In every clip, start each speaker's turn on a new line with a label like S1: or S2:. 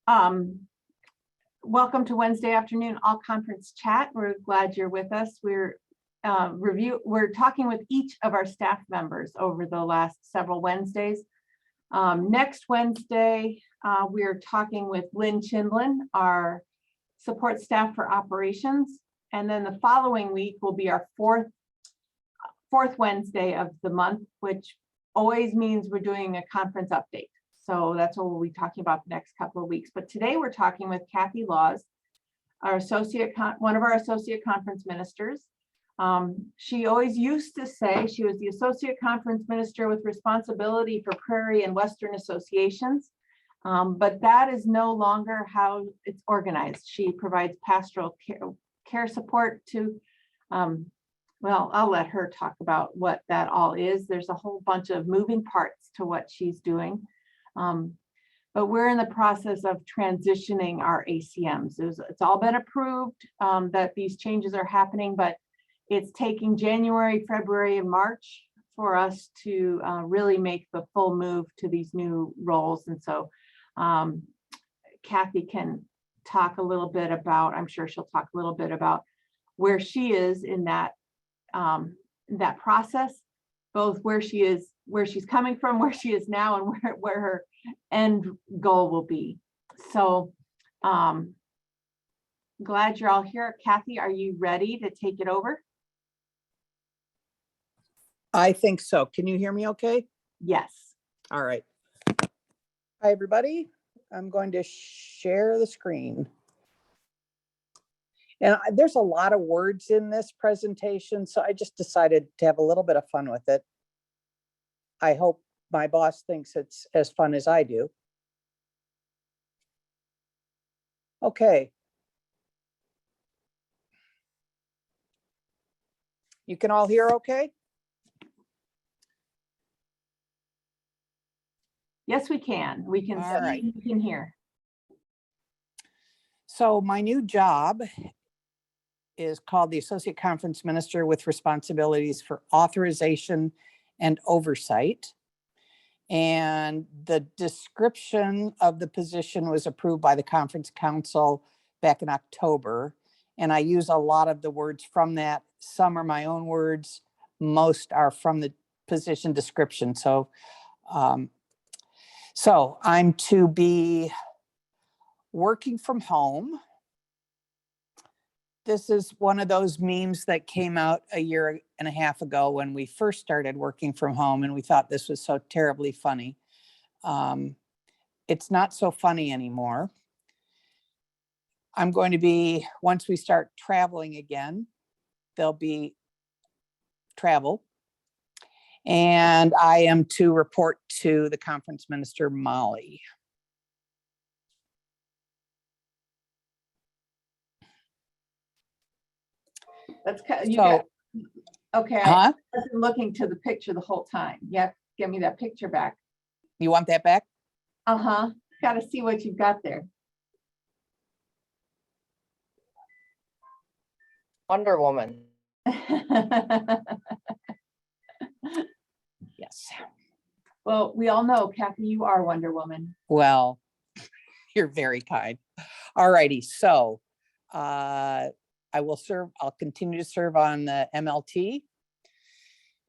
S1: Welcome to Wednesday afternoon all conference chat. We're glad you're with us. We're talking with each of our staff members over the last several Wednesdays. Next Wednesday, we're talking with Lynn Chindlin, our support staff for operations. And then the following week will be our fourth Wednesday of the month, which always means we're doing a conference update. So that's what we'll be talking about the next couple of weeks. But today we're talking with Kathy Laws, our one of our associate conference ministers. She always used to say she was the associate conference minister with responsibility for Prairie and Western associations. But that is no longer how it's organized. She provides pastoral care support to, well, I'll let her talk about what that all is. There's a whole bunch of moving parts to what she's doing. But we're in the process of transitioning our ACMs. It's all been approved that these changes are happening, but it's taking January, February, and March for us to really make the full move to these new roles. And so Kathy can talk a little bit about, I'm sure she'll talk a little bit about where she is in that process, both where she is, where she's coming from, where she is now, and where her end goal will be. So glad you're all here. Kathy, are you ready to take it over?
S2: I think so. Can you hear me okay?
S1: Yes.
S2: All right. Hi, everybody. I'm going to share the screen. And there's a lot of words in this presentation, so I just decided to have a little bit of fun with it. I hope my boss thinks it's as fun as I do. Okay. You can all hear okay?
S1: Yes, we can. We can see,
S2: right.
S1: we can hear.
S2: So my new job is called the Associate Conference Minister with responsibilities for authorization and oversight. And the description of the position was approved by the Conference Council back in October. And I use a lot of the words from that. Some are my own words. Most are from the position description. So I'm to be working from home. This is one of those memes that came out a year and a half ago when we first started working from home, and we thought this was so terribly funny. It's not so funny anymore. I'm going to be, once we start traveling again, there'll be travel. And I am to report to the conference minister, Molly.
S1: That's you got, okay.
S2: Huh?
S1: I wasn't looking to the picture the whole time. Yep, give me that picture back.
S2: You want that back?
S1: Uh-huh. Got to see what you've got there.
S3: Wonder Woman.
S2: Yes.
S1: Well, we all know, Kathy, you are Wonder Woman.
S2: Well, you're very kind. All righty. So I'll continue to serve on the MLT.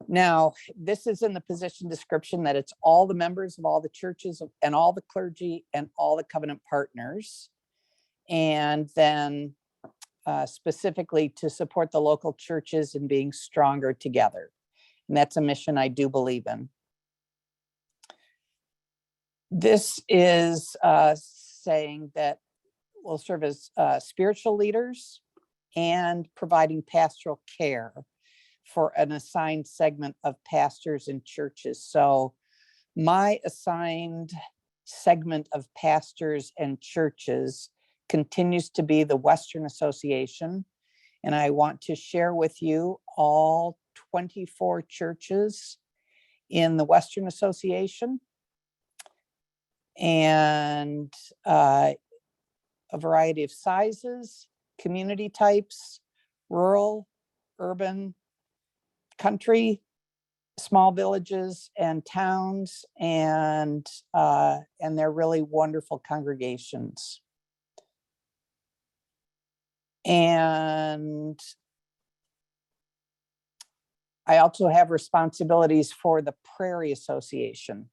S2: Now, this is in the position description that it's all the members of all the churches and all the clergy and all the covenant partners. And then specifically to support the local churches in being stronger together. And that's a mission I do believe in. This is saying that we'll serve as spiritual leaders and providing pastoral care for an assigned segment of pastors and churches. So my assigned segment of pastors and churches continues to be the Western Association. And I want to share with you all 24 churches in the Western Association and a variety of sizes, community types, rural, urban, country, small villages and towns, and they're really wonderful congregations. And I also have responsibilities for the Prairie Association.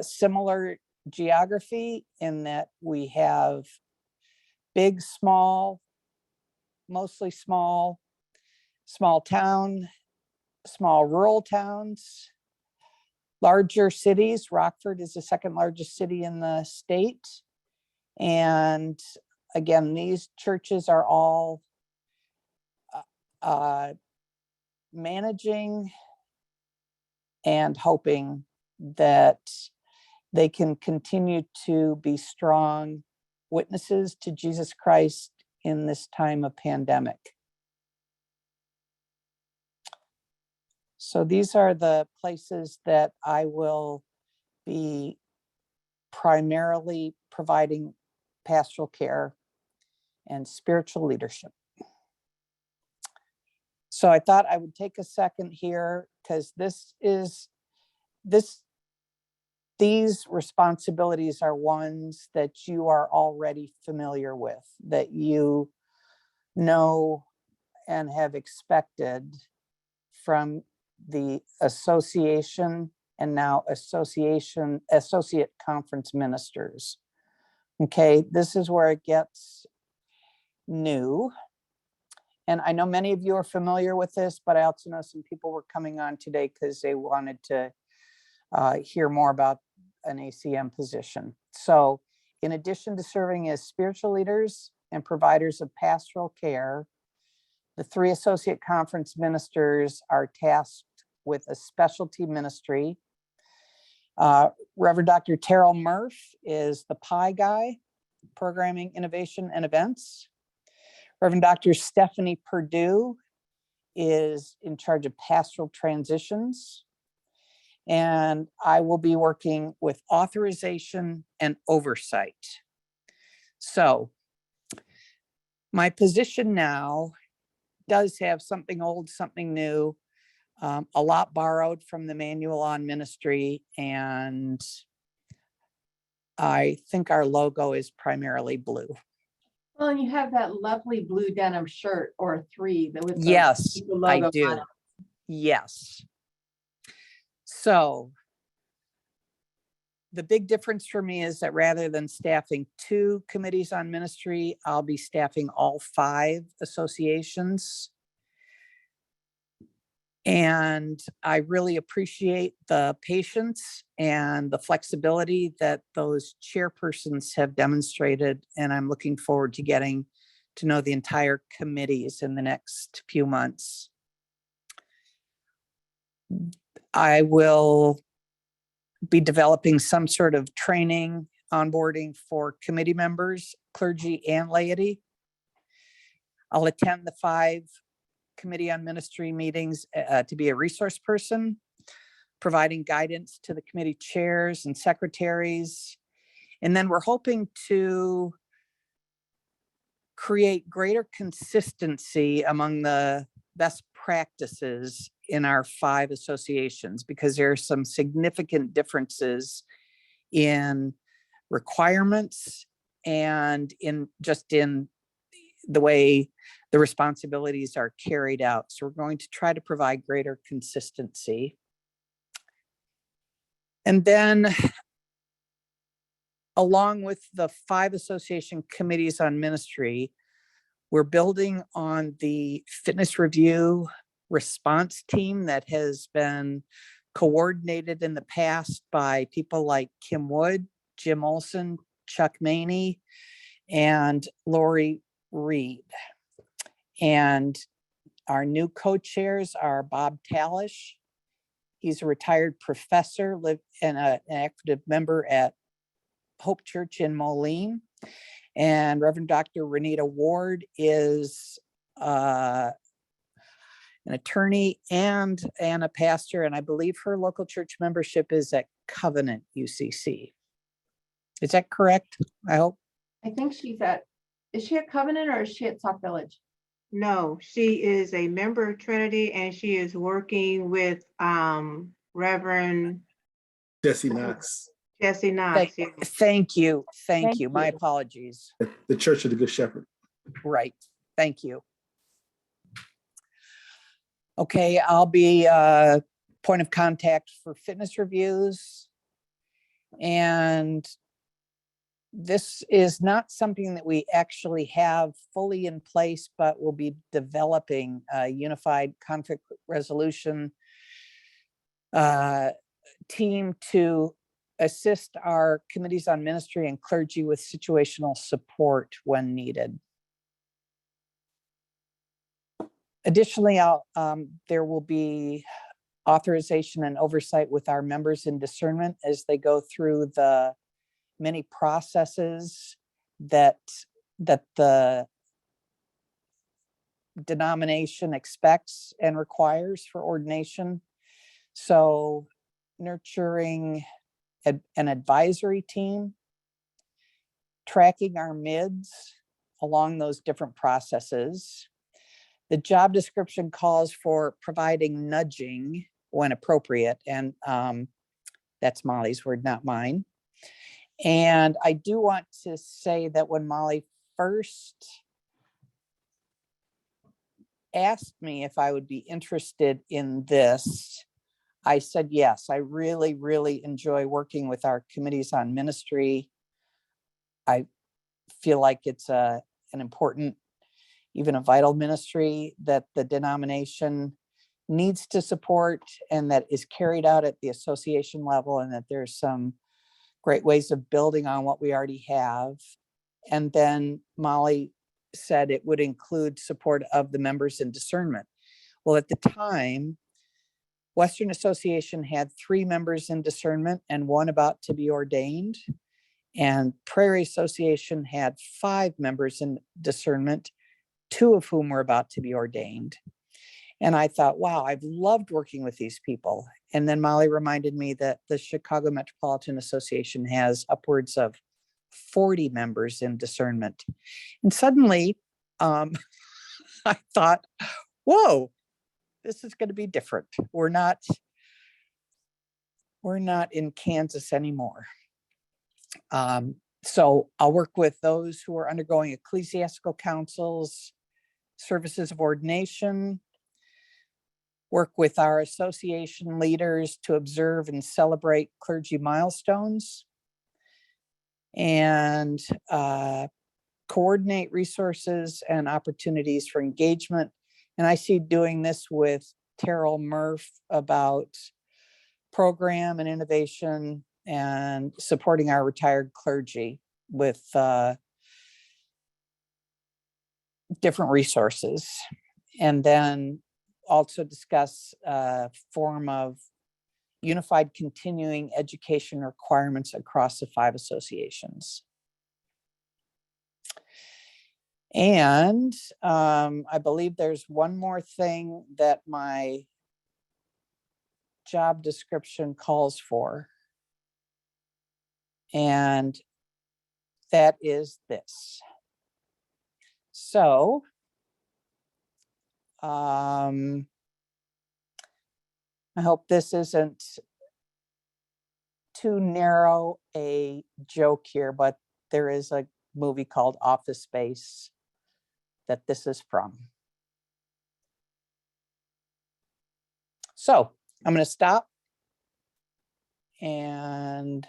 S2: Similar geography in that we have big, small, mostly small town, small rural towns, larger cities. Rockford is the second largest city in the state. And again, these churches are all managing and hoping that they can continue to be strong witnesses to Jesus Christ in this time of pandemic. So these are the places that I will be primarily providing pastoral care and spiritual leadership. So I thought I would take a second here, because these responsibilities are ones that you are already familiar with, that you know and have expected from the association and now associate conference ministers. Okay, this is where it gets new. And I know many of you are familiar with this, but I also know some people were coming on today because they wanted to hear more about an ACM position. So in addition to serving as spiritual leaders and providers of pastoral care, the 3 associate conference ministers are tasked with a specialty ministry. Reverend Dr. Terrell Murph is the PI guy, Programming, Innovation, and Events. Reverend Dr. Stephanie Perdue is in charge of pastoral transitions. And I will be working with authorization and oversight. So my position now does have something old, something new, a lot borrowed from the manual on ministry. And I think our logo is primarily blue.
S1: Well, and you have that lovely blue denim shirt or 3 that with
S2: Yes,
S1: the logo
S2: I do.
S1: on it.
S2: Yes. So the big difference for me is that rather than staffing 2 committees on ministry, I'll be staffing all 5 associations. And I really appreciate the patience and the flexibility that those chairpersons have demonstrated. And I'm looking forward to getting to know the entire committees in the next few months. I will be developing some sort of training, onboarding for committee members, clergy, and laity. I'll attend the 5 Committee on Ministry meetings to be a resource person, providing guidance to the committee chairs and secretaries. And then we're hoping to create greater consistency among the best practices in our 5 associations, because there are some significant differences in requirements and in the way the responsibilities are carried out. So we're going to try to provide greater consistency. And then along with the 5 association committees on ministry, we're building on the fitness review response team that has been coordinated in the past by people like Kim Wood, Jim Olson, Chuck Maney, and Lori Reed. And our new co-chairs are Bob Talish. He's a retired professor, and an active member at Hope Church in Moline. And Reverend Dr. Renita Ward is an attorney and a pastor, and I believe her local church membership is at Covenant UCC. Is that correct? I hope.
S1: I think she's is she at Covenant or is she at South Village?
S3: No, she is a member of Trinity and she is working with Reverend
S4: Jesse Knox,
S3: Jesse Knox. Yeah.
S2: Thank you. Thank
S1: Thank
S2: you. My
S1: you.
S2: apologies.
S4: the Church of the Good Shepherd.
S2: Right. Thank you. Okay, I'll be point of contact for fitness reviews. And this is not something that we actually have fully in place, but we'll be developing a unified conflict resolution team to assist our committees on ministry and clergy with situational support when needed. Additionally, there will be authorization and oversight with our members in discernment as they go through the many processes that the denomination expects and requires for ordination. So nurturing an advisory team, tracking our MIDs along those different processes. The job description calls for providing nudging when appropriate, and that's Molly's word, not mine. And I do want to say that when Molly first asked me if I would be interested in this, I said yes. I really, really enjoy working with our committees on ministry. I feel like it's an important, even a vital ministry that the denomination needs to support and that is carried out at the association level, and that there's some great ways of building on what we already have. And then Molly said it would include support of the members in discernment. Well, at the time, Western Association had 3 members in discernment and 1 about to be ordained. And Prairie Association had 5 members in discernment, 2 of whom were about to be ordained. And I thought, wow, I've loved working with these people. And then Molly reminded me that the Chicago Metropolitan Association has upwards of 40 members in discernment. And suddenly I thought, whoa, this is going to be different. We're not in Kansas anymore. So I'll work with those who are undergoing ecclesiastical councils, services of ordination, work with our association leaders to observe and celebrate clergy milestones, and coordinate resources and opportunities for engagement. And I see doing this with Terrell Murph about program and innovation and supporting our retired clergy with different resources. And then also discuss a form of unified continuing education requirements across the 5 associations. And I believe there's one more thing that my job description calls for. And that is this. So I hope this isn't too narrow a joke here, but there is a movie called Office Space that this is from. So I'm going to stop and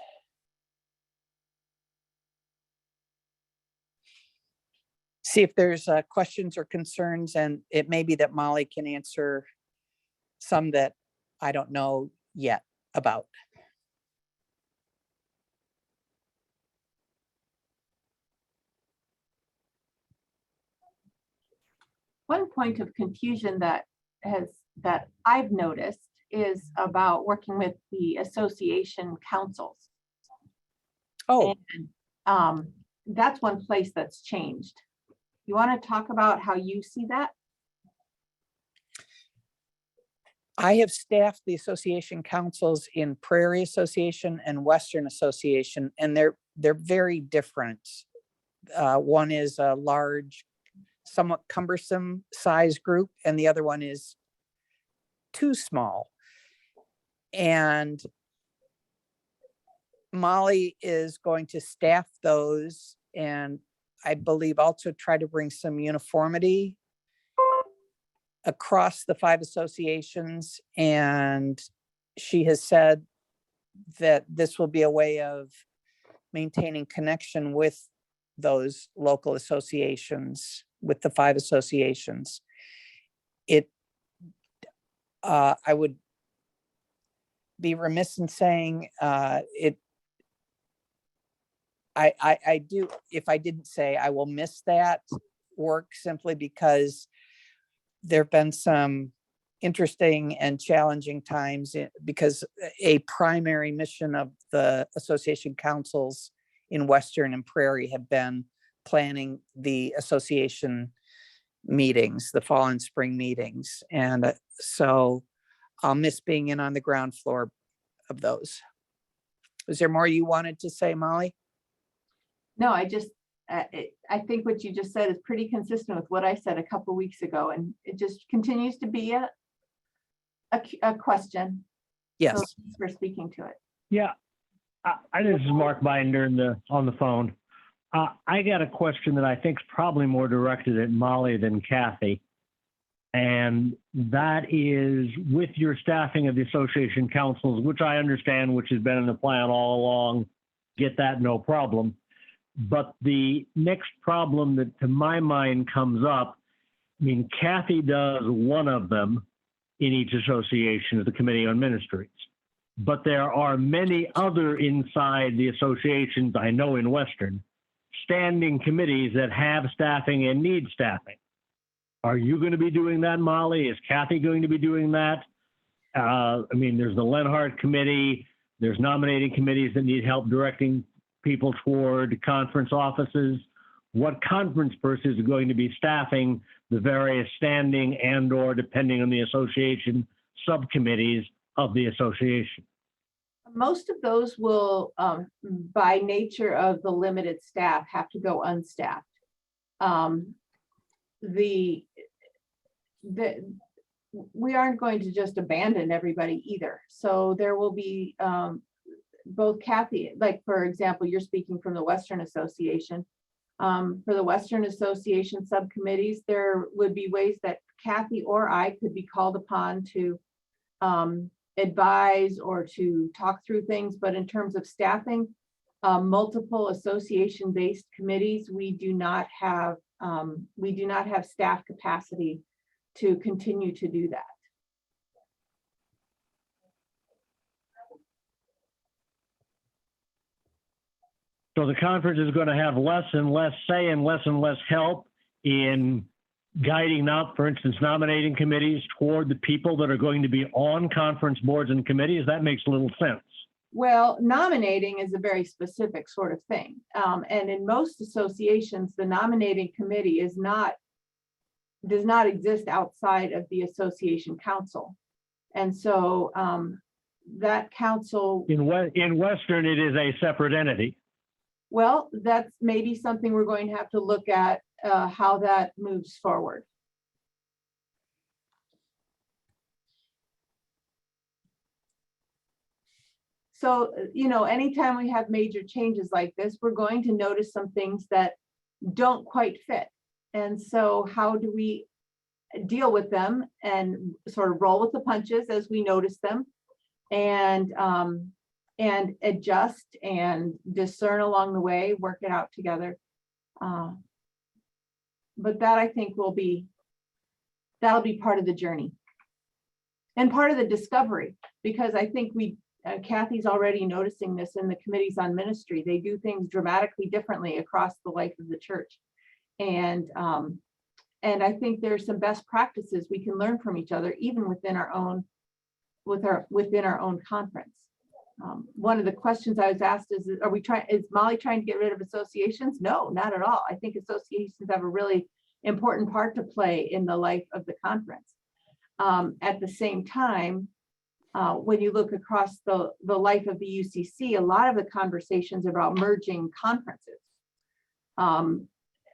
S2: see if there's questions or concerns, and it may be that Molly can answer some that I don't know yet about.
S1: One point of confusion that I've noticed is about working with the association councils.
S2: Oh,
S1: And that's one place that's changed. You want to talk about how you see that?
S2: I have staffed the association councils in Prairie Association and Western Association, and they're very different. One is a large somewhat cumbersome size group, and the other one is too small. And Molly is going to staff those, and I believe also try to bring some uniformity across the 5 associations. And she has said that this will be a way of maintaining connection with those local associations, with the 5 associations. I would be remiss in saying I do, if I didn't say, I will miss that work, simply because there've been some interesting and challenging times, because a primary mission of the association councils in Western and Prairie have been planning the association meetings, the fall and spring meetings. And so I'll miss being in on the ground floor of those. Was there more you wanted to say, Molly?
S1: No, I think what you just said is pretty consistent with what I said a couple of weeks ago, and it just continues to be a question.
S2: Yes.
S1: So thanks for speaking to it.
S5: Yeah, this is Mark Binder on the phone. I got a question that I think is probably more directed at Molly than Kathy. And that is, with your staffing of the association councils, which I understand, which has been in the plan all along, get that, no problem. But the next problem that to my mind comes up, I mean, Kathy does one of them in each association of the Committee on Ministries. But there are many other inside the associations, I know in Western, standing committees that have staffing and need staffing. Are you going to be doing that, Molly? Is Kathy going to be doing that? I mean, there's the Lenhart Committee. There's nominating committees that need help directing people toward conference offices. What conference person is going to be staffing the various standing and or, depending on the association, subcommittees of the association?
S1: Most of those will, by nature of the limited staff, have to go unstaffed. We aren't going to just abandon everybody either. So there will be both Kathy, like for example, you're speaking from the Western Association. For the Western Association subcommittees, there would be ways that Kathy or I could be called upon to advise or to talk through things. But in terms of staffing, multiple association-based committees, we do not have staff capacity to continue to do that.
S5: So the conference is going to have less and less say and less help in guiding up, for instance, nominating committees toward the people that are going to be on conference boards and committees. That makes little sense.
S1: Well, nominating is a very specific sort of thing. And in most associations, the nominating committee does not exist outside of the association council. And so that council—
S5: In Western, it is a separate entity.
S1: Well, that's maybe something we're going to have to look at, how that moves forward. So, anytime we have major changes like this, we're going to notice some things that don't quite fit. And so how do we deal with them and sort of roll with the punches as we notice them, and adjust and discern along the way, work it out together. But that, I think, that'll be part of the journey and part of the discovery, because I think Kathy's already noticing this in the committees on ministry. They do things dramatically differently across the life of the church. And I think there's some best practices we can learn from each other, even within our own conference. One of the questions I was asked is Molly trying to get rid of associations? No, not at all. I think associations have a really important part to play in the life of the conference. At the same time, when you look across the life of the UCC, a lot of the conversations about merging conferences.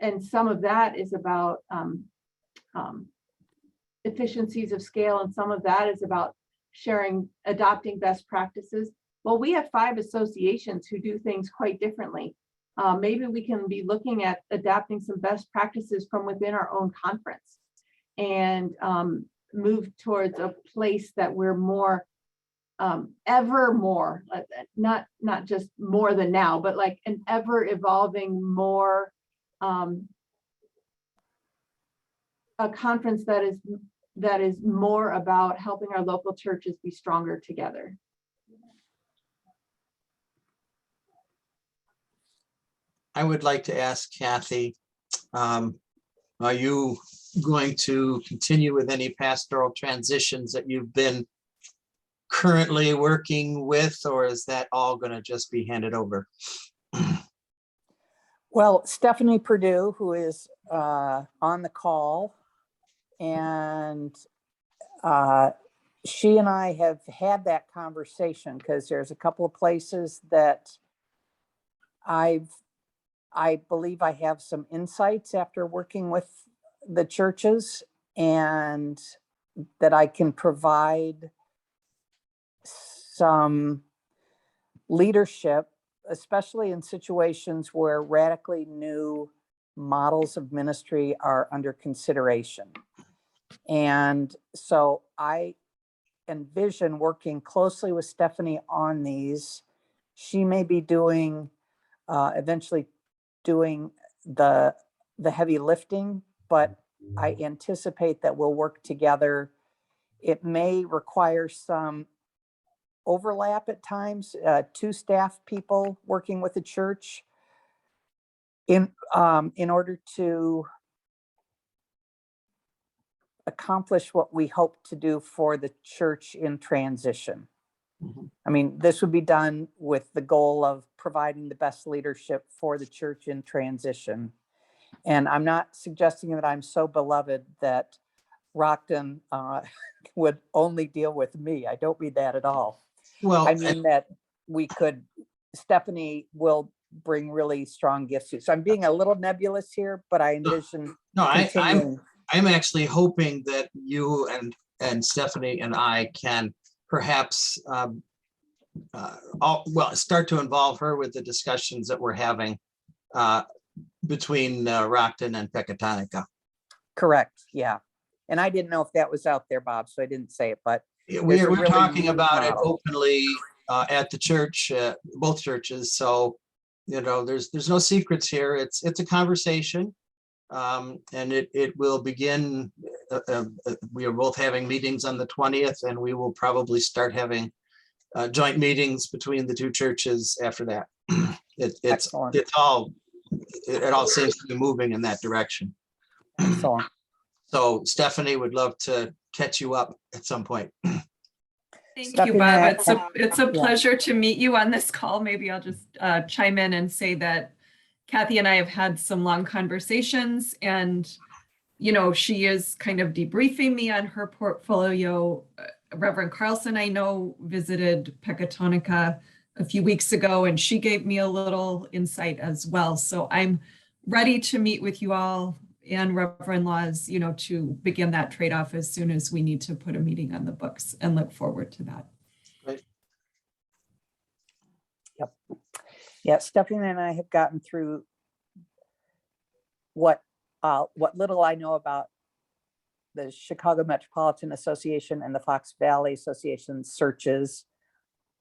S1: and some of that is about efficiencies of scale, and some of that is about sharing, adopting best practices. Well, we have 5 associations who do things quite differently. Maybe we can be looking at adapting some best practices from within our own conference and move towards a place that we're more, ever more, not just more than now, but like an ever evolving more, a conference that is more about helping our local churches be stronger together.
S6: I would like to ask Kathy, are you going to continue with any pastoral transitions that you've been currently working with, or is that all going to just be handed over?
S2: Well, Stephanie Purdue, who is on the call, and she and I have had that conversation because there's a couple of places that I believe I have some insights after working with the churches, and that I can provide some leadership, especially in situations where radically new models of ministry are under consideration. And so I envision working closely with Stephanie on these. She may be doing, eventually doing the heavy lifting, but I anticipate that we'll work together. It may require some overlap at times, 2 staff people working with the church in order to accomplish what we hope to do for the church in transition.
S6: Mhm.
S2: I mean, this would be done with the goal of providing the best leadership for the church in transition. And I'm not suggesting that I'm so beloved that Rockton would only deal with me. I don't mean that at all.
S6: Well,
S2: I mean that Stephanie will bring really strong gifts to. So I'm being a little nebulous here, but I envision
S6: no,
S2: continuing.
S6: I'm actually hoping that you and Stephanie and I can perhaps start to involve her with the discussions that we're having between Rockton and Pecatonica.
S2: Correct. Yeah. And I didn't know if that was out there, Bob, so I didn't say it, but
S6: We're
S2: really
S6: talking
S2: neat
S6: about it
S2: model.
S6: openly at the church, both churches. So, there's no secrets here. It's a conversation. And it will begin. We are both having meetings on the 20th, and we will probably start having joint meetings between the 2 churches after that. It all seems to be moving in that direction.
S2: Excellent.
S6: So Stephanie would love to catch you up at some point.
S7: Thank
S2: Stephanie,
S7: you, Bob.
S2: I-
S7: It's a
S2: yeah.
S7: pleasure to meet you on this call. Maybe I'll just chime in and say that Kathy and I have had some long conversations, and she is kind of debriefing me on her portfolio. Reverend Carlson, I know, visited Pecatonica a few weeks ago, and she gave me a little insight as well. So I'm ready to meet with you all and Reverend Laws, to begin that trade-off as soon as we need to put a meeting on the books, and look forward to that.
S6: Right.
S2: Yep. Yeah, Stephanie and I have gotten through what little I know about the Chicago Metropolitan Association and the Fox Valley Association searches.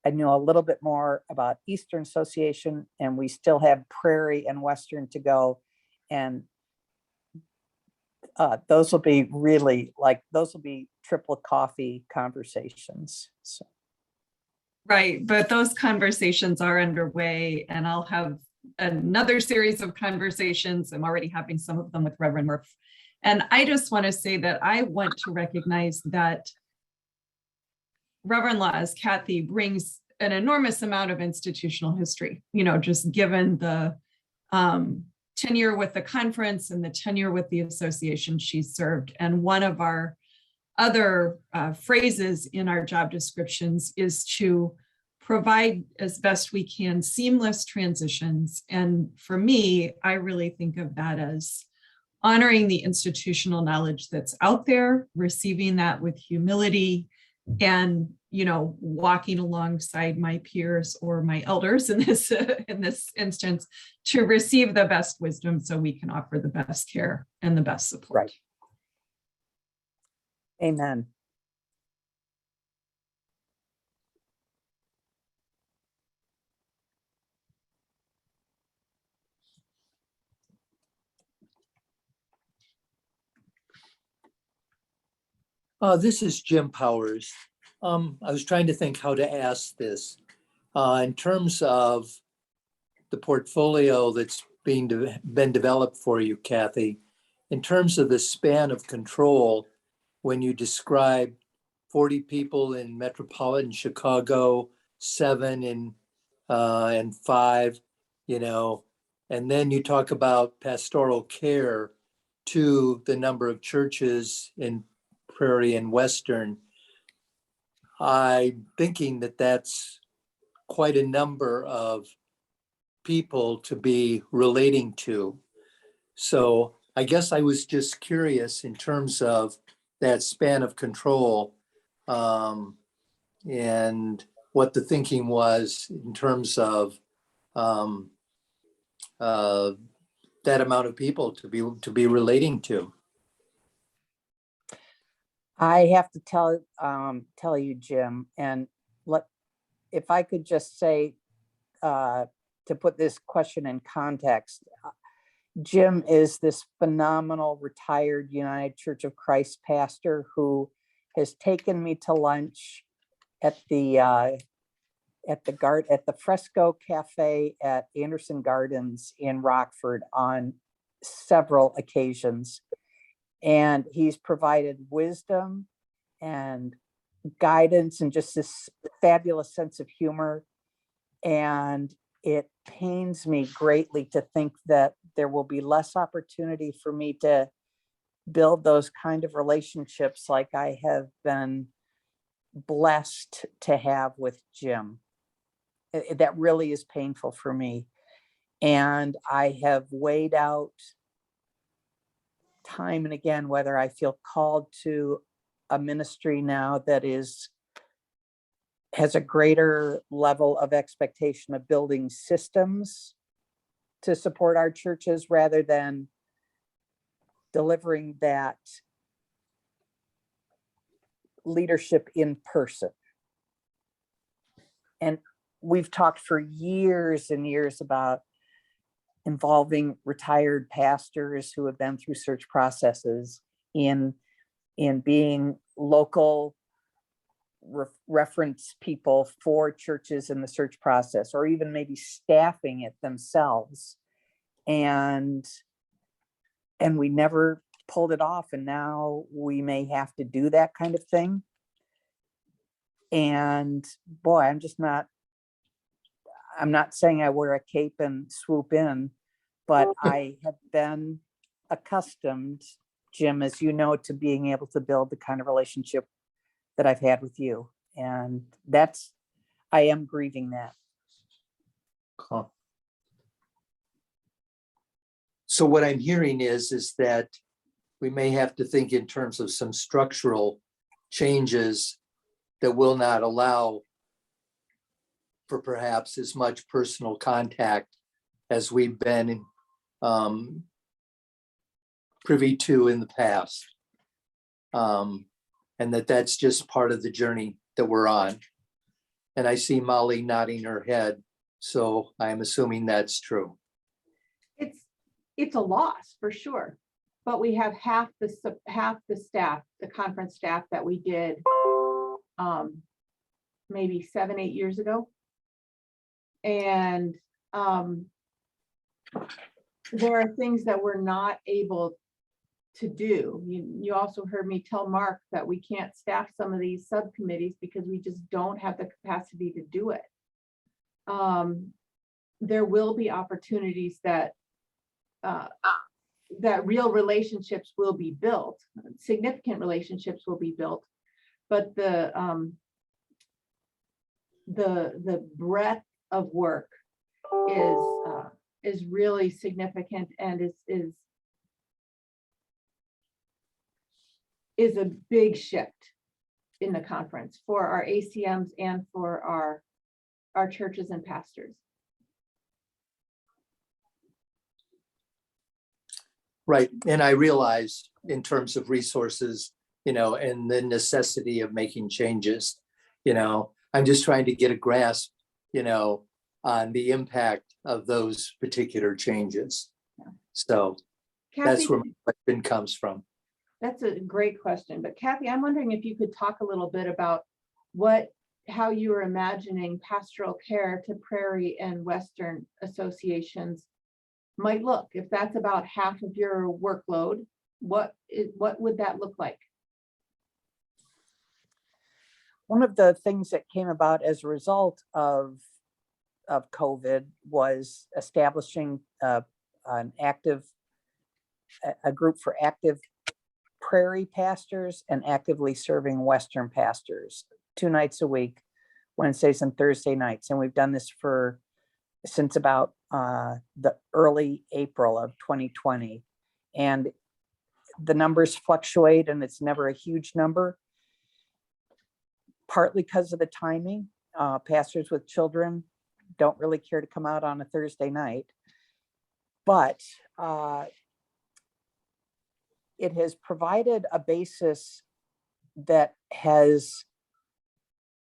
S2: I know a little bit more about Eastern Association, and we still have Prairie and Western to go. And those will be triple coffee conversations. So.
S7: Right, but those conversations are underway, and I'll have another series of conversations. I'm already having some of them with Reverend Murph. And I just want to say that I want to recognize that Reverend Laws, Kathy, brings an enormous amount of institutional history, just given the tenure with the conference and the tenure with the association she's served. And one of our other phrases in our job descriptions is to provide as best we can seamless transitions. And for me, I really think of that as honoring the institutional knowledge that's out there, receiving that with humility, and walking alongside my peers or my elders in this instance to receive the best wisdom so we can offer the best care and the best support.
S2: Right. Amen.
S8: This is Jim Powers. I was trying to think how to ask this. In terms of the portfolio that's been developed for you, Kathy, in terms of the span of control, when you describe 40 people in metropolitan Chicago, 7 in and 5, and then you talk about pastoral care to the number of churches in Prairie and Western. I'm thinking that that's quite a number of people to be relating to. So I guess I was just curious in terms of that span of control, and what the thinking was in terms of that amount of people to be relating to.
S2: I have to tell you, Jim, and if I could just say, to put this question in context, Jim is this phenomenal retired United Church of Christ pastor who has taken me to lunch at the Fresco Cafe at Anderson Gardens in Rockford on several occasions. And he's provided wisdom and guidance and just this fabulous sense of humor. And it pains me greatly to think that there will be less opportunity for me to build those kind of relationships like I have been blessed to have with Jim. That really is painful for me. And I have weighed out time and again whether I feel called to a ministry now that has a greater level of expectation of building systems to support our churches rather than delivering that leadership in person. And we've talked for years and years about involving retired pastors who have been through search processes in being local reference people for churches in the search process, or even maybe staffing it themselves. And we never pulled it off. And now we may have to do that kind of thing. And boy, I'm not saying I wear a cape and swoop in, but I have been accustomed, Jim, as you know, to being able to build the kind of relationship that I've had with you. And I am grieving that.
S8: Huh. So what I'm hearing is that we may have to think in terms of some structural changes that will not allow for perhaps as much personal contact as we've been privy to in the past. And that's just part of the journey that we're on. And I see Molly nodding her head, so I'm assuming that's true.
S1: It's a loss for sure, but we have half the staff, the conference staff that we did maybe 7-8 years ago. And there are things that we're not able to do. You also heard me tell Mark that we can't staff some of these subcommittees because we just don't have the capacity to do it. There will be opportunities that real relationships will be built, significant relationships will be built, but the the breadth of work is really significant and is a big shift in the conference for our ACMs and for our churches and pastors.
S8: Right, and I realize in terms of resources, and the necessity of making changes, I'm just trying to get a grasp, on the impact of those particular changes. So that's
S1: Kathy,
S8: where my question comes from.
S1: that's a great question, but Kathy, I'm wondering if you could talk a little bit about how you were imagining pastoral care to Prairie and Western associations might look. If that's about half of your workload, what would that look like?
S2: One of the things that came about as a result of COVID was establishing a group for active Prairie pastors and actively serving Western pastors 2 nights a week, Wednesdays and Thursday nights. And we've done this since about the early April of 2020. And the numbers fluctuate and it's never a huge number, partly because of the timing. Pastors with children don't really care to come out on a Thursday night, but it has provided a basis that has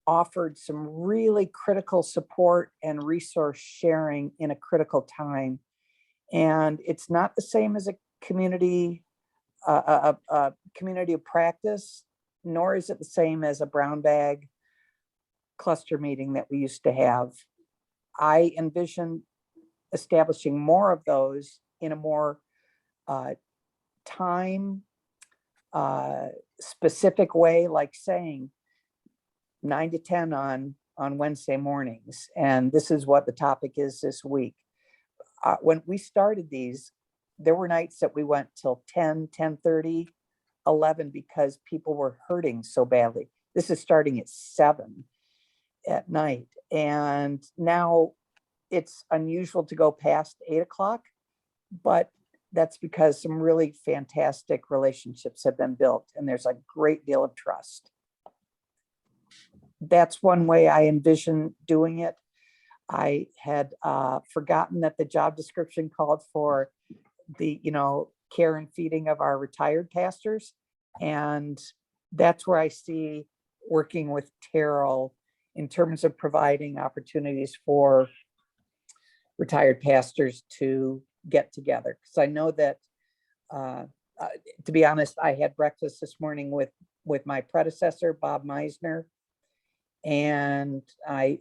S2: offered some really critical support and resource sharing in a critical time. And it's not the same as a community of practice, nor is it the same as a brown bag cluster meeting that we used to have. I envision establishing more of those in a more time specific way, like saying 9 to 10 on Wednesday mornings. And this is what the topic is this week. When we started these, there were nights that we went till 10, 10:30, 11 because people were hurting so badly. This is starting at 7 at night. And now it's unusual to go past 8 o'clock, but that's because some really fantastic relationships have been built and there's a great deal of trust. That's one way I envision doing it. I had forgotten that the job description called for the, care and feeding of our retired pastors. And that's where I see working with Terrell in terms of providing opportunities for retired pastors to get together. Because I know that, to be honest, I had breakfast this morning with my predecessor, Bob Meisner, and I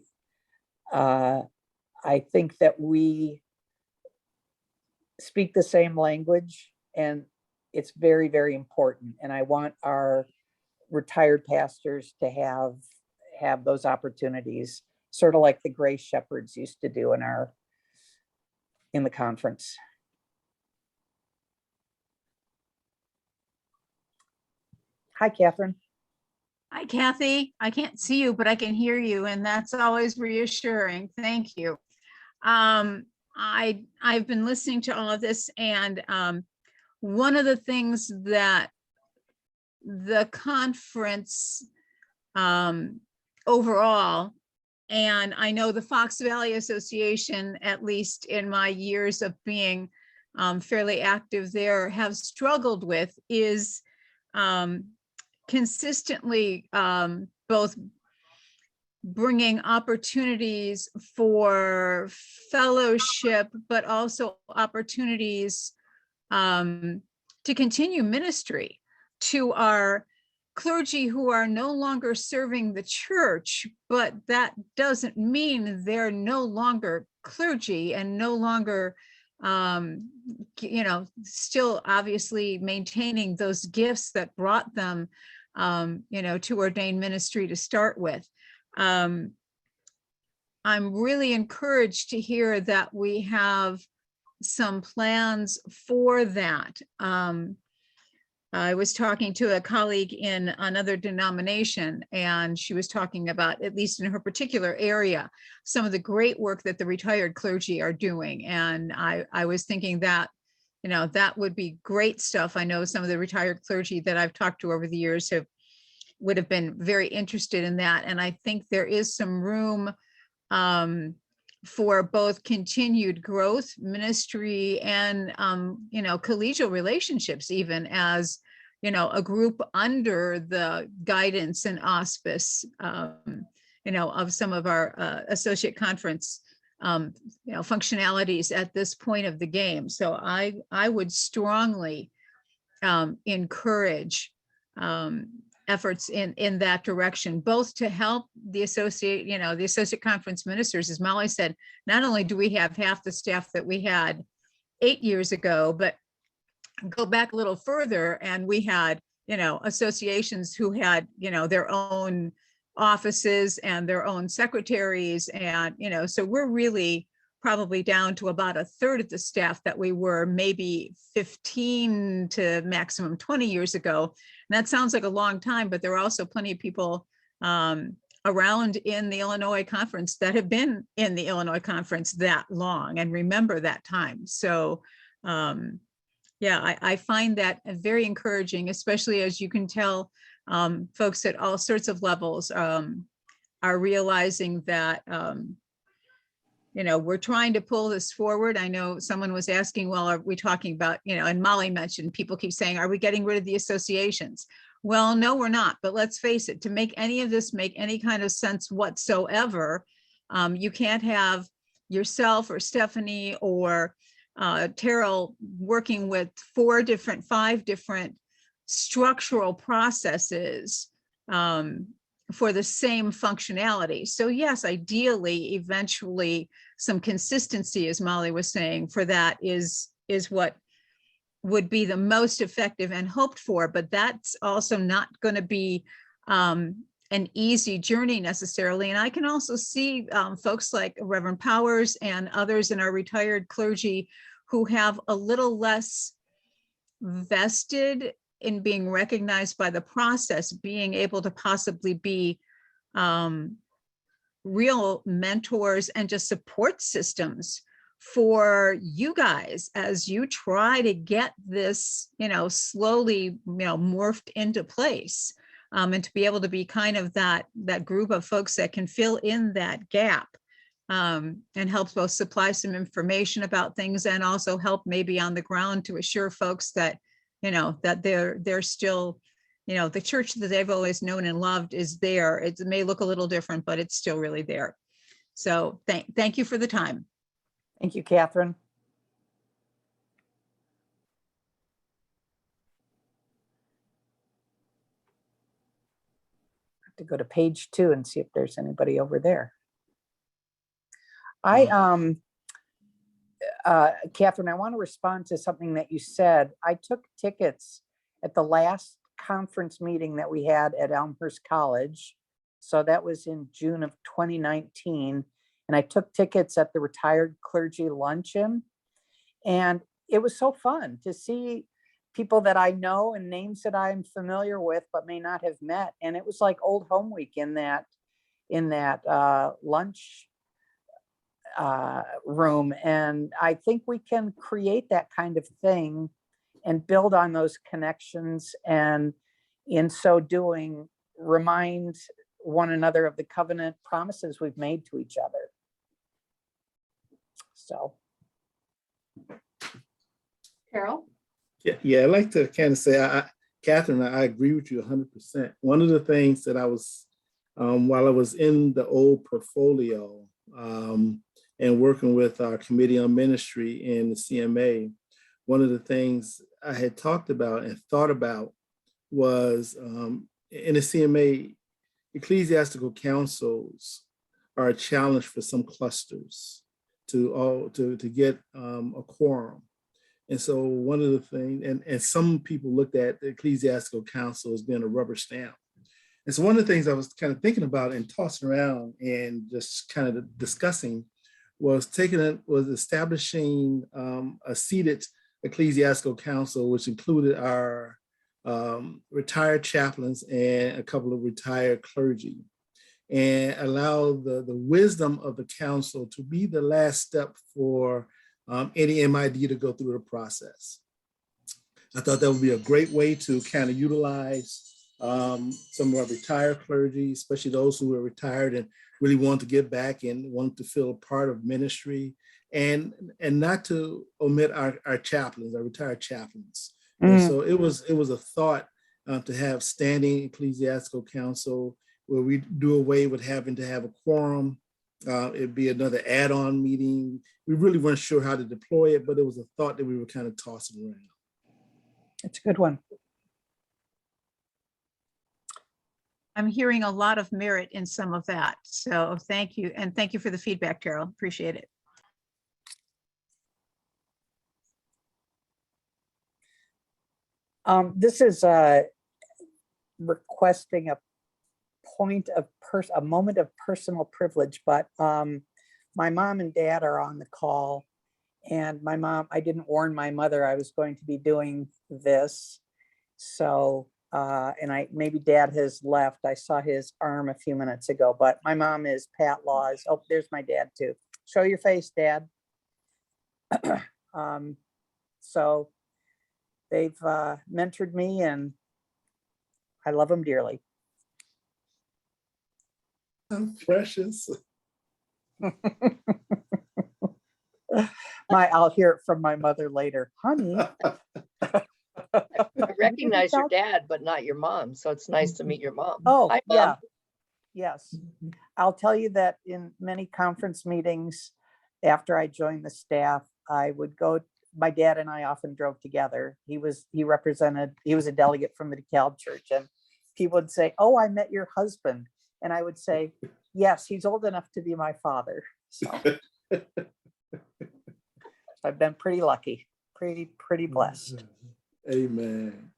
S2: think that we speak the same language, and it's very, very important. And I want our retired pastors to have those opportunities, sort of like the Gray Shepherds used to do in the conference. Hi, Catherine.
S9: Hi, Kathy. I can't see you, but I can hear you, and that's always reassuring. Thank you. I've been listening to all of this, and one of the things that the conference overall, and I know the Fox Valley Association, at least in my years of being fairly active there, have struggled with is consistently both bringing opportunities for fellowship, but also opportunities to continue ministry to our clergy who are no longer serving the church, but that doesn't mean they're no longer clergy and no longer still obviously maintaining those gifts that brought them to ordained ministry to start with. I'm really encouraged to hear that we have some plans for that. I was talking to a colleague in another denomination, and she was talking about, at least in her particular area, some of the great work that the retired clergy are doing. And I was thinking that, that would be great stuff. I know some of the retired clergy that I've talked to over the years would have been very interested in that. And I think there is some room for both continued growth, ministry, and collegial relationships, even as a group under the guidance and auspice of some of our associate conference functionalities at this point of the game. So I would strongly encourage efforts in that direction, both to help the associate conference ministers. As Molly said, not only do we have half the staff that we had 8 years ago, but go back a little further and we had, associations who had, their own offices and their own secretaries. And, so we're really probably down to about a third of the staff that we were maybe 15 to maximum 20 years ago. And that sounds like a long time, but there are also plenty of people around in the Illinois conference that have been in the Illinois conference that long and remember that time. So yeah, I find that very encouraging, especially as you can tell folks at all sorts of levels are realizing that we're trying to pull this forward. I know someone was asking, well, are we talking about, and Molly mentioned, people keep saying, are we getting rid of the associations? Well, no, we're not. But let's face it, to make any of this make any kind of sense whatsoever, you can't have yourself or Stephanie or Terrell working with 5 different structural processes for the same functionality. So yes, ideally, eventually, some consistency, as Molly was saying, for that is what would be the most effective and hoped for, but that's also not going to be an easy journey necessarily. And I can also see folks like Reverend Powers and others in our retired clergy who have a little less vested in being recognized by the process, being able to possibly be real mentors and just support systems for you guys as you try to get this, slowly, morphed into place, and to be able to be kind of that group of folks that can fill in that gap, and help both supply some information about things and also help maybe on the ground to assure folks that, that they're still, the church that they've always known and loved is there. It may look a little different, but it's still really there. So thank you for the time.
S2: Thank you, Catherine. I have to go to page 2 and see if there's anybody over there. Catherine, I want to respond to something that you said. I took tickets at the last conference meeting that we had at Elmhurst College. So that was in June of 2019. And I took tickets at the retired clergy luncheon. And it was so fun to see people that I know and names that I'm familiar with, but may not have met. And it was like old home week in that lunch room. And I think we can create that kind of thing and build on those connections. And in so doing, remind one another of the covenant promises we've made to each other. So.
S1: Carol?
S4: Yeah, I'd like to kind of say, Catherine, I agree with you 100%. One of the things that I was, while I was in the old portfolio and working with our committee on ministry and the CMA, one of the things I had talked about and thought about was in the CMA, ecclesiastical councils are a challenge for some clusters to get a quorum. And so one of the things, and some people looked at the ecclesiastical council as being a rubber stamp. And so one of the things I was kind of thinking about and tossing around and just kind of discussing was establishing a seated ecclesiastical council, which included our retired chaplains and a couple of retired clergy, and allow the wisdom of the council to be the last step for any MID to go through the process. I thought that would be a great way to kind of utilize some of our retired clergy, especially those who are retired and really want to get back and want to feel a part of ministry, and not to omit our chaplains, our retired chaplains. And so it was a thought to have standing ecclesiastical council where we do away with having to have a quorum. It'd be another add-on meeting. We really weren't sure how to deploy it, but it was a thought that we were kind of tossing around.
S2: It's a good one.
S9: I'm hearing a lot of merit in some of that. So thank you. And thank you for the feedback, Carol. Appreciate it.
S2: This is requesting a moment of personal privilege, but my mom and dad are on the call, and my mom, I didn't warn my mother I was going to be doing this. So, and maybe dad has left. I saw his arm a few minutes ago, but my mom is Pat Laws. Oh, there's my dad too. Show your face, Dad. So they've mentored me, and I love them dearly.
S4: I'm precious.
S2: I'll hear it from my mother later. Honey.
S10: I recognize your dad, but not your mom. So it's nice to meet your mom.
S2: Oh,
S10: Hi, Mom.
S2: yeah. Yes. I'll tell you that in many conference meetings, after I joined the staff, I would go, my dad and I often drove together. He was a delegate from the DeKalb Church, and people would say, "Oh, I met your husband." And I would say, "Yes, he's old enough to be my father." So I've been pretty lucky, pretty blessed.
S4: Amen.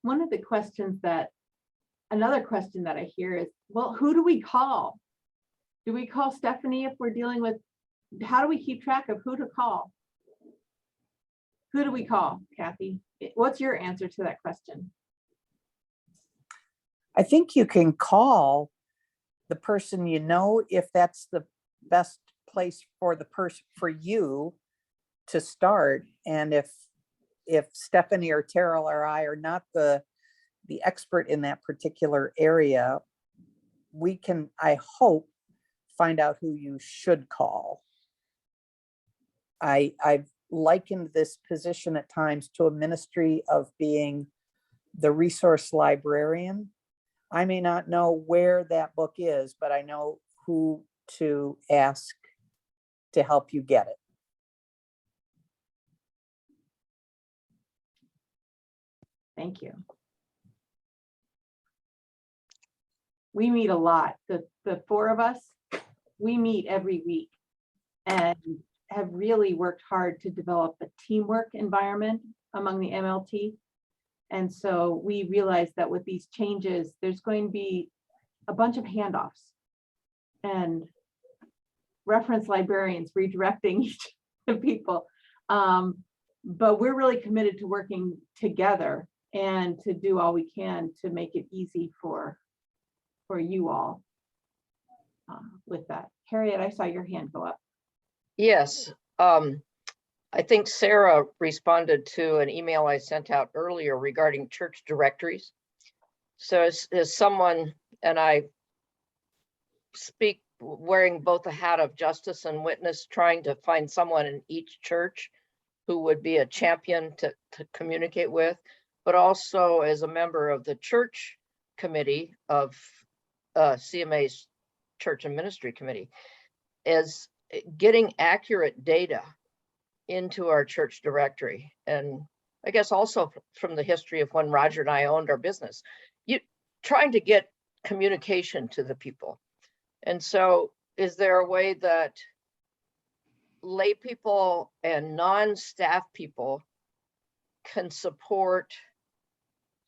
S1: Another question that I hear is, well, who do we call? Do we call Stephanie if we're dealing with, how do we keep track of who to call? Who do we call, Kathy? What's your answer to that question?
S2: I think you can call the person you know, if that's the best place for the person, for you to start. And if Stephanie or Terrell or I are not the expert in that particular area, we can, I hope, find out who you should call. I've likened this position at times to a ministry of being the resource librarian. I may not know where that book is, but I know who to ask to help you get it.
S1: Thank you. We meet a lot. The four of us, we meet every week and have really worked hard to develop a teamwork environment among the MLT. And so we realized that with these changes, there's going to be a bunch of handoffs and reference librarians redirecting each of the people. But we're really committed to working together and to do all we can to make it easy for you all with that. Harriet, I saw your hand go up.
S10: Yes. I think Sarah responded to an email I sent out earlier regarding church directories. So as someone, and I speak wearing both a hat of justice and witness, trying to find someone in each church who would be a champion to communicate with, but also as a member of the church committee of CMA's Church and Ministry Committee, is getting accurate data into our church directory. And I guess also from the history of when Roger and I owned our business, trying to get communication to the people. And so is there a way that lay people and non-staff people can support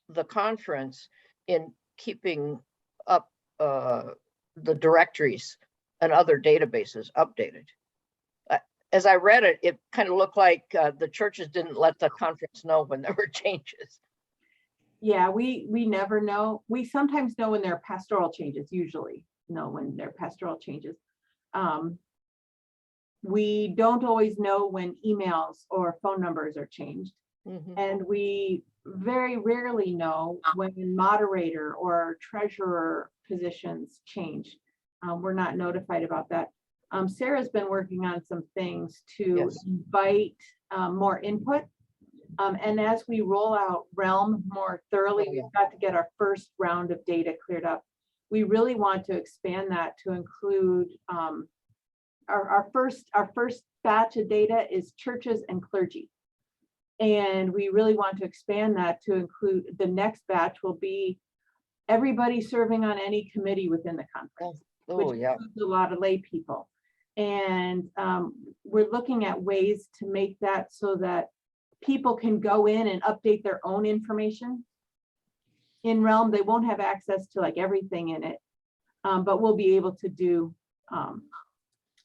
S10: the conference in keeping up the directories and other databases updated? as I read it, it kind of looked like the churches didn't let the conference know when there were changes.
S1: Yeah, we never know. We sometimes know when there are pastoral changes, usually know when there are pastoral changes. We don't always know when emails or phone numbers are changed.
S10: Mhm.
S1: And we very rarely know when moderator or treasurer positions change. We're not notified about that. Sarah's been working on some things to
S10: Yes.
S1: invite more input. And as we roll out Realm more thoroughly,
S10: Oh, yeah.
S1: we've got to get our first round of data cleared up. We really want to expand that to include our first batch of data is churches and clergy. And we really want to expand that to include the next batch will be everybody serving on any committee within the conference,
S10: Oh,
S1: which
S10: yeah.
S1: includes a lot of lay people. And we're looking at ways to make that so that people can go in and update their own information. In Realm, they won't have access to like everything in it, but we'll be able to do a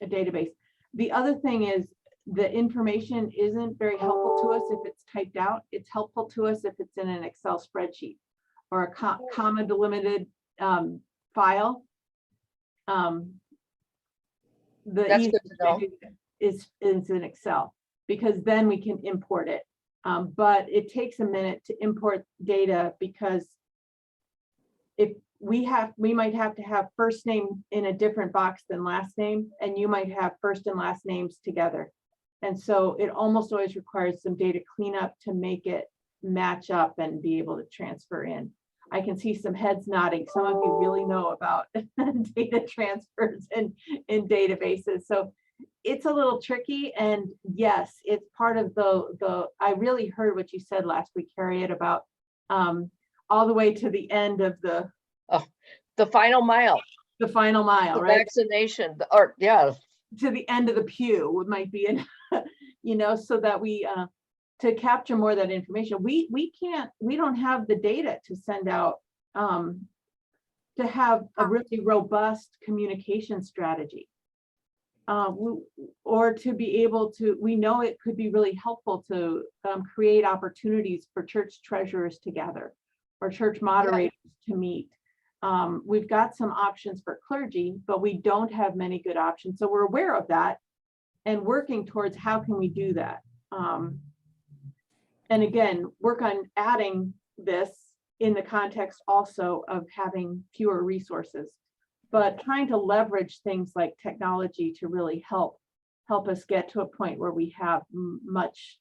S1: database. The other thing is the information isn't very helpful to us if it's typed out. It's helpful to us if it's in an Excel spreadsheet or a comma delimited file. The
S10: That's good to know.
S1: easiest is in Excel, because then we can import it. But it takes a minute to import data, because if we might have to have first name in a different box than last name, and you might have first and last names together. And so it almost always requires some data cleanup to make it match up and be able to transfer in. I can see some heads nodding. Some of you really know about data transfers in databases. So it's a little tricky. And yes, it's part of I really heard what you said last week, Harriet, about all the way to the end of the
S10: final mile.
S1: The final mile,
S10: The
S1: right?
S10: vaccination, or yeah.
S1: To the end of the pew might be in, so that we to capture more of that information. We don't have the data to send out to have a really robust communication strategy. Or to be able to, we know it could be really helpful to create opportunities for church treasurers to gather or church moderators to meet. We've got some options for clergy, but we don't have many good options. So we're aware of that and working towards how can we do that. And again, work on adding this in the context also of having fewer resources, but trying to leverage things like technology to really help us get to a point where we have much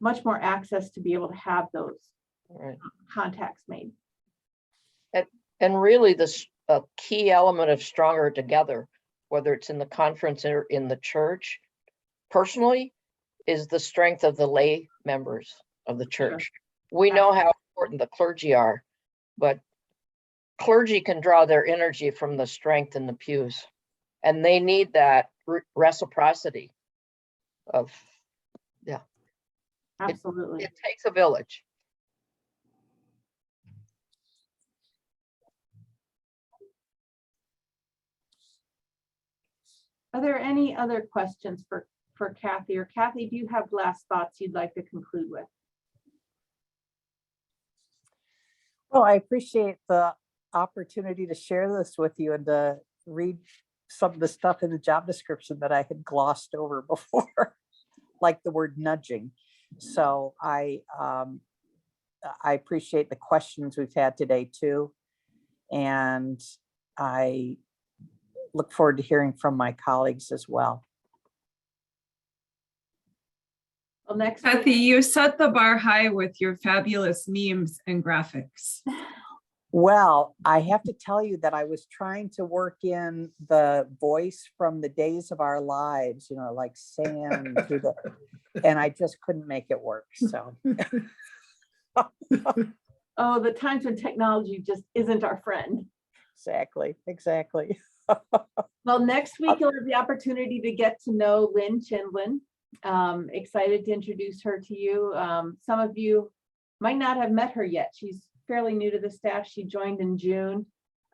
S1: more access to be able to have those contacts made.
S10: And really, this key element of stronger together, whether it's in the conference or in the church, personally, is the strength of the lay members of the church. Sure. We know how important the clergy are, but clergy can draw their energy from the strength in the pews, and they need that reciprocity of,
S1: Absolutely.
S10: It takes a village.
S1: Are there any other questions for Kathy? Or Kathy, do you have last thoughts you'd like to conclude with?
S2: Well, I appreciate the opportunity to share this with you and to read some of the stuff in the job description that I had glossed over before, like the word nudging. So I appreciate the questions we've had today too. And I look forward to hearing from my colleagues as well.
S1: Well, next,
S7: Kathy, you set the bar high with your fabulous memes and graphics.
S2: Well, I have to tell you that I was trying to work in the voice from the Days of Our Lives, like Sam through and I just couldn't make it work. So.
S1: Oh, the times when technology just isn't our friend.
S2: Exactly.
S1: Well, next week you'll have the opportunity to get to know Lynn Chindlin. Excited to introduce her to you. Some of you might not have met her yet. She's fairly new to the staff. She joined in June.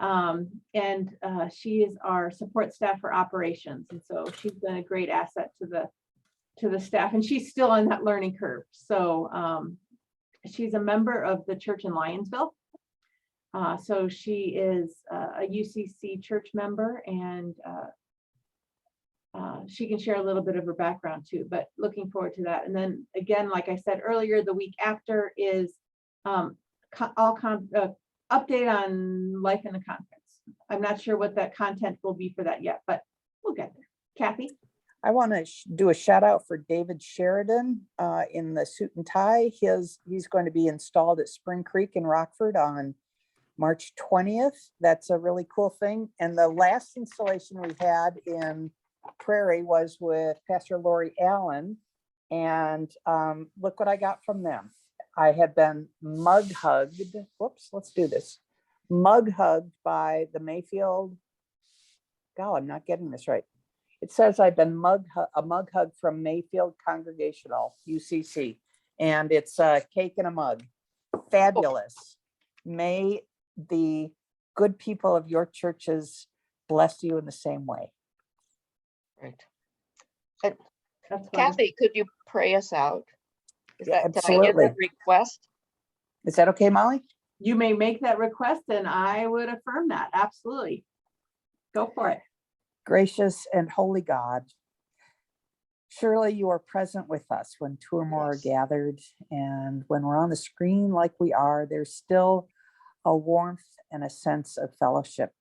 S1: She is our support staff for operations. And so she's been a great asset to the staff, and she's still on that learning curve. So she's a member of the church in Lionsville. So she is a UCC church member, and she can share a little bit of her background too, but looking forward to that. And then again, like I said earlier, the week after is update on life in the conference. I'm not sure what that content will be for that yet, but we'll get there. Kathy?
S2: I want to do a shout out for David Sheridan in the suit and tie. He's going to be installed at Spring Creek in Rockford on March 20th. That's a really cool thing. And the last installation we had in Prairie was with Pastor Lori Allen. And look what I got from them. I have been mug hugged. Whoops, let's do this. Mug hugged by the Mayfield. God, I'm not getting this right. It says I've been a mug hug from Mayfield Congregational, UCC. And it's a cake and a mug. Fabulous. May the good people of your churches bless you in the same way.
S10: Right.
S1: That's wonderful.
S10: Kathy, could you pray us out? Is
S2: Yeah,
S10: that, can I get that
S2: absolutely.
S10: request?
S2: Is that okay, Molly?
S1: You may make that request, and I would affirm that. Absolutely. Go for it.
S2: Gracious and holy God, surely you are present with us when two or more are gathered, and when we're on the screen like we are, there's still a warmth and a sense of fellowship.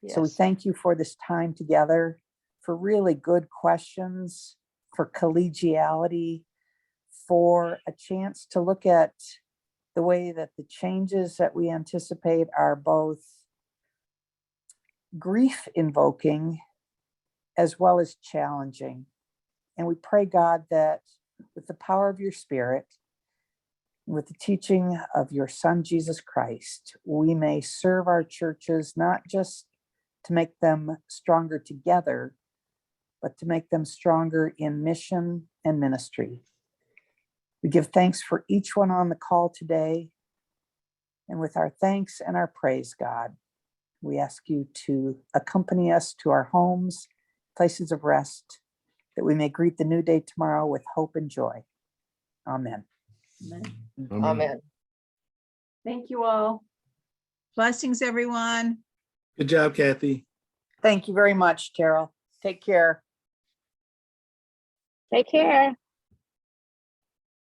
S2: So we
S10: Yes.
S2: thank you for this time together, for really good questions, for collegiality, for a chance to look at the way that the changes that we anticipate are both grief invoking as well as challenging. And we pray, God, that with the power of your Spirit, with the teaching of your Son, Jesus Christ, we may serve our churches, not just to make them stronger together, but to make them stronger in mission and ministry. We give thanks for each one on the call today. And with our thanks and our praise, God, we ask you to accompany us to our homes, places of rest, that we may greet the new day tomorrow with hope and joy. Amen.
S1: Amen.
S10: Amen.
S1: Thank you all.
S9: Blessings, everyone.
S4: Good job, Kathy.
S2: Thank you very much, Carol. Take care.
S10: Take care.